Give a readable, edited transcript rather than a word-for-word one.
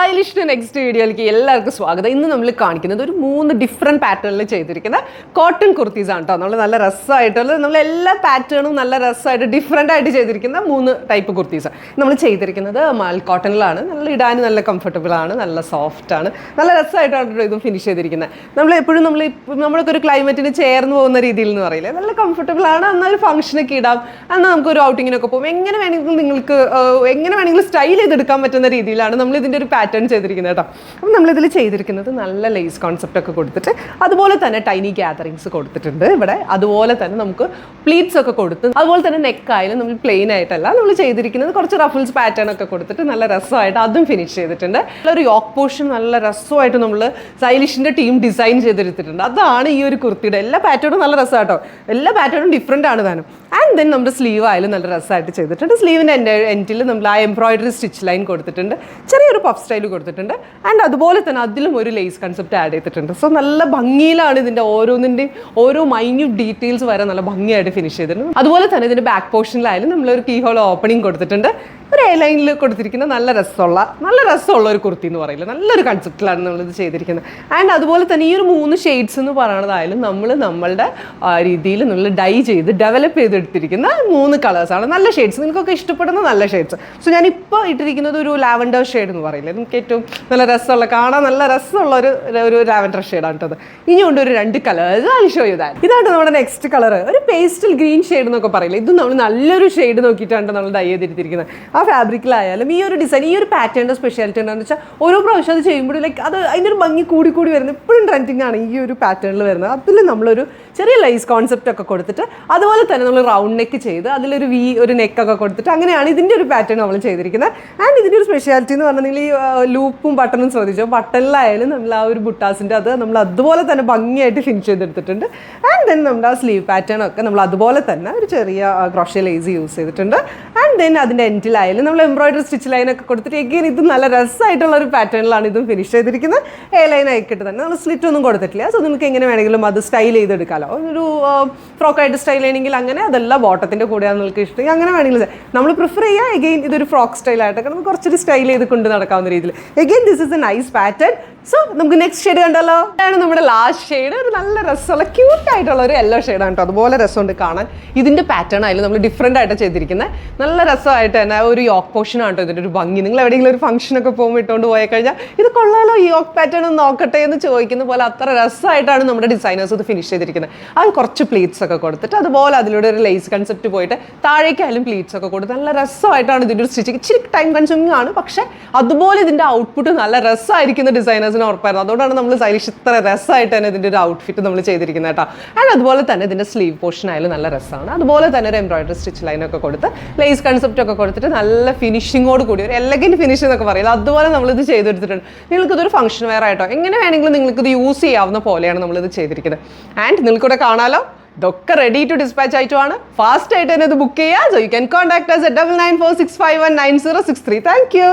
Stylish next വീഡിയോയിലേക്ക് എല്ലാവർക്കും സ്വാഗതം. ഇന്ന് നമ്മൾ കാണിക്കുന്നത് ഒരു 3 ഡിഫറെൻറ്റ് പാറ്റേണിൽ ചെയ്തിരിക്കുന്ന കോട്ടൺ കുർത്തീസ് ആണ് കേട്ടോ. നമ്മൾ നല്ല രസമായിട്ടുള്ള നമ്മൾ എല്ലാ പാറ്റേണും നല്ല രസമായിട്ട് ഡിഫറെൻ്റ് ആയിട്ട് ചെയ്തിരിക്കുന്ന 3 ടൈപ്പ് കുർത്തീസ് നമ്മൾ ചെയ്തിരിക്കുന്നത് മാൽ കോട്ടണിലാണ്. നല്ല ഇടാൻ നല്ല കംഫർട്ടബിൾ ആണ്, നല്ല സോഫ്റ്റ് ആണ്, നല്ല രസമായിട്ടാണ് ഇത് ഫിനിഷ് ചെയ്തിരിക്കുന്നത്. നമ്മൾ എപ്പോഴും നമ്മളൊക്കെ ഒരു ക്ലൈമറ്റിന് ചേർന്ന് പോകുന്ന രീതിയിൽ എന്ന് പറയില്ലേ, നല്ല കംഫർട്ടബിൾ ആണ്. എന്നാൽ ഒരു ഫംഗ്ഷനൊക്കെ ഇടാം, എന്നാൽ നമുക്കൊരു ഔട്ടിങ്ങിനൊക്കെ പോകും, എങ്ങനെ വേണമെങ്കിലും സ്റ്റൈൽ ചെയ്തെടുക്കാൻ പറ്റുന്ന രീതിയിലാണ് നമ്മൾ ഇതിൻ്റെ ഒരു പാറ്റേൺ ചെയ്തിരിക്കുന്നത് കേട്ടോ. അപ്പം നമ്മളിതിൽ ചെയ്തിരിക്കുന്നത് നല്ല ലേസ് കോൺസെപ്റ്റ് ഒക്കെ കൊടുത്തിട്ട് അതുപോലെ തന്നെ ടൈനി ഗ്യാതറിങ്സ് കൊടുത്തിട്ടുണ്ട് ഇവിടെ. അതുപോലെ തന്നെ നമുക്ക് പ്ലീറ്റ്സ് ഒക്കെ കൊടുത്ത്, അതുപോലെ തന്നെ നെക്കായാലും നമ്മൾ പ്ലെയിൻ ആയിട്ടല്ല നമ്മൾ ചെയ്തിരിക്കുന്നത്, കുറച്ച് റഫിൾസ് പാറ്റേൺ ഒക്കെ കൊടുത്തിട്ട് നല്ല രസമായിട്ട് അതും ഫിനിഷ് ചെയ്തിട്ടുണ്ട്. ഒരു യോക്ക് പോർഷൻ നല്ല രസമായിട്ട് നമ്മൾ സ്റ്റൈലിഷിൻ്റെ ടീം ഡിസൈൻ ചെയ്തെടുത്തിട്ടുണ്ട്. അതാണ് ഈ ഒരു കുർത്തിയുടെ എല്ലാ പാറ്റേണും നല്ല രസമാണ് കേട്ടോ. എല്ലാ പാറ്റേണും ഡിഫറെൻ്റ് ആണ് താനും. ആൻഡ് ദെൻ നമ്മുടെ സ്ലീവ് ആയാലും നല്ല രസമായിട്ട് ചെയ്തിട്ടുണ്ട്. സ്ലീവിൻ്റെ എൻഡിൽ നമ്മൾ ആ എംബ്രോയിഡറി സ്റ്റിച്ച് ലൈൻ കൊടുത്തിട്ടുണ്ട്, ചെറിയൊരു പഫ് സ്റ്റൈൽ കൊടുത്തിട്ടുണ്ട്. ആൻഡ് അതുപോലെ തന്നെ അതിലും ഒരു ലേസ് കൺസെപ്റ്റ് ആഡ് ചെയ്തിട്ടുണ്ട്. സോ നല്ല ഭംഗിയിലാണ് ഇതിൻ്റെ ഓരോന്നിൻ്റെയും ഓരോ മൈന്യൂട്ട് ഡീറ്റെയിൽസ് വരെ നല്ല ഭംഗിയായിട്ട് ഫിനിഷ് ചെയ്തിട്ടുണ്ട്. അതുപോലെ തന്നെ ഇതിൻ്റെ ബാക്ക് പോർഷനിലായാലും നമ്മളൊരു കീ ഹോൾ ഓപ്പണിംഗ് കൊടുത്തിട്ടുണ്ട്. ഒരു എ ലൈനിൽ കൊടുത്തിരിക്കുന്ന നല്ല രസമുള്ള ഒരു കുർത്തി എന്ന് പറയില്ല, നല്ലൊരു കൺസെപ്റ്റിലാണ് നമ്മളിത് ചെയ്തിരിക്കുന്നത്. ആൻഡ് അതുപോലെ തന്നെ ഈ ഒരു 3 ഷെയ്ഡ്സ് എന്ന് പറയുന്നതായാലും നമ്മളുടെ രീതിയിൽ നമ്മൾ ഡൈ ചെയ്ത് ഡെവലപ്പ് ചെയ്തെടുത്തിരിക്കുന്ന 3 കളേഴ്സാണ്. നല്ല ഷെയ്ഡ്സ്, നിങ്ങൾക്കൊക്കെ ഇഷ്ടപ്പെടുന്ന നല്ല ഷെയ്ഡ്സ്. സോ ഞാനിപ്പോൾ ഇട്ടിരിക്കുന്നത് ഒരു ലാവൻഡർ ഷെയ്ഡ് എന്ന് പറയില്ലേ, നമുക്ക് ഏറ്റവും നല്ല രസമുള്ള, കാണാൻ നല്ല രസമുള്ള ഒരു ലാവൻഡർ ഷെയ്ഡാണ് കേട്ടത്. ഇനിയുണ്ട് ഒരു 2 colours, I show you that. ഇതാണ് നമ്മുടെ നെക്സ്റ്റ് കളർ, ഒരു പേസ്റ്റൽ ഗ്രീൻ ഷെയ്ഡ് എന്നൊക്കെ പറയില്ലേ. ഇത് നമ്മൾ നല്ലൊരു ഷെയ്ഡ് നോക്കിയിട്ടാണ് നമ്മൾ ഡൈ ചെയ്തിരിക്കുന്നത്. ആ ഫാബ്രിക്കിലായാലും ഈ ഒരു ഡിസൈൻ, ഈ ഒരു പാറ്റേണിൻ്റെ സ്പെഷ്യാലിറ്റി എന്താണെന്ന് വെച്ചാൽ ഓരോ പ്രാവശ്യം അത് ചെയ്യുമ്പോഴും ലൈക്ക് അതിൻ്റെ ഒരു ഭംഗി കൂടി വരുന്നത്. ഇപ്പോഴും ട്രെൻഡിങ് ആണ് ഈ ഒരു പാറ്റേണിൽ വരുന്നത്. അതിൽ നമ്മളൊരു ചെറിയ ലൈസ് കോൺസെപ്റ്റ് ഒക്കെ കൊടുത്തിട്ട് അതുപോലെ തന്നെ നമ്മൾ റൗണ്ട് നെക്ക് ചെയ്ത് അതിലൊരു ഒരു നെക്കൊക്കെ കൊടുത്തിട്ട് അങ്ങനെയാണ് ഇതിൻ്റെ ഒരു പാറ്റേൺ നമ്മൾ ചെയ്തിരിക്കുന്നത്. ആൻഡ് ഇതിൻ്റെ ഒരു സ്പെഷ്യാലിറ്റി എന്ന് പറഞ്ഞിട്ടുണ്ടെങ്കിൽ ഈ ലൂപ്പും ബട്ടണും ശ്രദ്ധിച്ചോ, ബട്ടണിലായാലും നമ്മൾ ആ ഒരു ബുട്ടാസിൻ്റെ അത് നമ്മൾ അതുപോലെ തന്നെ ഭംഗിയായിട്ട് ഫിനിഷ് ചെയ്തെടുത്തിട്ടുണ്ട്. ആൻഡ് ദെൻ നമ്മുടെ ആ സ്ലീവ് പാറ്റേൺ ഒക്കെ നമ്മൾ അതുപോലെ തന്നെ ഒരു ചെറിയ ക്രോഷ്യ ലേസ് യൂസ് ചെയ്തിട്ടുണ്ട്. ആൻഡ് ദെൻ അതിൻ്റെ എൻഡിലായാലും നമ്മൾ എംബ്രോയിഡറി സ്റ്റിച്ച് ലൈനൊക്കെ കൊടുത്തിട്ട് എഗെയിൻ ഇത് നല്ല രസമായിട്ടുള്ള ഒരു പാറ്റേണിലാണ് ഇതും ഫിനിഷ് ചെയ്തിരിക്കുന്നത്. എ ലൈൻ ആയിക്കിട്ട് തന്നെ നമ്മൾ സ്ലിറ്റ് ഒന്നും കൊടുത്തിട്ടില്ല. സോ നിങ്ങൾക്ക് എങ്ങനെ വേണമെങ്കിലും അത് സ്റ്റൈൽ ചെയ്തെടുക്കാമല്ലോ. ഒരു ഫ്രോക്കായിട്ട് സ്റ്റൈൽ ചെയ്യണമെങ്കിൽ അങ്ങനെ, അതല്ല ബോട്ടത്തിൻ്റെ കൂടെയാണ് നിങ്ങൾക്ക് ഇഷ്ടമെങ്കിൽ അങ്ങനെ വേണമെങ്കിൽ നമ്മൾ പ്രിഫർ ചെയ്യുക. എഗെയിൻ ഇതൊരു ഫ്രോക്ക് സ്റ്റൈലായിട്ടൊക്കെ നമുക്ക് കുറച്ചൊരു സ്റ്റൈൽ ചെയ്ത് കൊണ്ട് നടക്കാവുന്ന രീതിയിൽ. Again this is A nice pattern. So നമുക്ക് നെക്സ്റ്റ് ഷെയ്ഡ് കണ്ടല്ലോ. അതാണ് നമ്മുടെ ലാസ്റ്റ് ഷെയ്ഡ്. ഒരു നല്ല രസമുള്ള ക്യൂട്ടായിട്ടുള്ള ഒരു യെല്ലോ ഷെയ്ഡാണ് കേട്ടോ. അതുപോലെ രസമുണ്ട് കാണാൻ. ഇതിൻ്റെ പാറ്റേൺ ആയാലും നമ്മൾ ഡിഫറെൻ്റ് ആയിട്ട് ചെയ്തിരിക്കുന്നത്. നല്ല രസമായിട്ട് തന്നെ ഒരു യോക്ക് പോർഷൻ ആണ് കേട്ടോ ഇതിൻ്റെ ഒരു ഭംഗി. നിങ്ങൾ എവിടെയെങ്കിലും ഒരു ഫംഗ്ഷനൊക്കെ പോകുമ്പോൾ ഇട്ടുകൊണ്ട് പോയി കഴിഞ്ഞാൽ ഇത് കൊള്ളാലോ, ഈ യോക്ക് പാറ്റേൺ ഒന്ന് നോക്കട്ടെ എന്ന് ചോദിക്കുന്ന പോലെ അത്ര രസമായിട്ടാണ് നമ്മുടെ ഡിസൈനേഴ്സ് ഇത് ഫിനിഷ് ചെയ്തിരിക്കുന്നത്. അത് കുറച്ച് പ്ലീറ്റ്സ് ഒക്കെ കൊടുത്തിട്ട് അതുപോലെ അതിലൂടെ ഒരു ലേസ് കൺസെപ്റ്റ് പോയിട്ട് താഴേക്കായാലും പ്ലീറ്റ്സ് ഒക്കെ കൊടുത്ത് നല്ല രസമായിട്ടാണ് ഇതിൻ്റെ ഒരു സ്റ്റിച്ചിങ്. ഇച്ചിരി ടൈം കൺസ്യൂമിങ് ആണ്, പക്ഷേ അതുപോലെ ഇതിൻ്റെ ഔട്ട്പുട്ട് നല്ല രസമായിരിക്കുന്ന ഡിസൈനേഴ്സിന് ഉറപ്പായിരുന്നു. അതുകൊണ്ടാണ് നമ്മൾ സ്റ്റൈലിഷ് ഇത്ര രസമായിട്ട് തന്നെ ഇതിൻ്റെ ഒരു ഔട്ട്ഫിറ്റ് നമ്മൾ ചെയ്തിരിക്കുന്നത് കേട്ടോ. ആൻഡ് അതുപോലെ തന്നെ ഇതിൻ്റെ സ്ലീവ് പോർഷൻ ആയാലും നല്ല രസമാണ്. അതുപോലെ തന്നെ ഒരു എംബ്രോയിഡറി സ്റ്റിച്ച് ലൈനൊക്കെ കൊടുത്ത് ലേസ് കൺസെപ്റ്റ് ഒക്കെ കൊടുത്തിട്ട് നല്ല ഫിനിഷിങ്ങോട് കൂടി ഒരു എലഗൻറ്റ് ഫിനിഷ് എന്നൊക്കെ പറയില്ല, അതുപോലെ നമ്മളിത് ചെയ്തെടുത്തിട്ടുണ്ട്. നിങ്ങൾക്കിതൊരു ഫംഗ്ഷൻ വെയർ ആയിട്ടോ എങ്ങനെ വേണമെങ്കിലും നിങ്ങൾക്കിത് യൂസ് ചെയ്യാവുന്ന പോലെയാണ് നമ്മളിത് ചെയ്തിരിക്കുന്നത്. ആൻഡ് നിങ്ങൾക്കിവിടെ കാണാമല്ലോ, ഇതൊക്കെ റെഡി ടു ഡിസ്പാച്ച് ആയിട്ടുമാണ്. ഫാസ്റ്റ് ആയിട്ട് തന്നെ ഇത് ബുക്ക് ചെയ്യുക. So you can contact us at 9946519063. Thank you.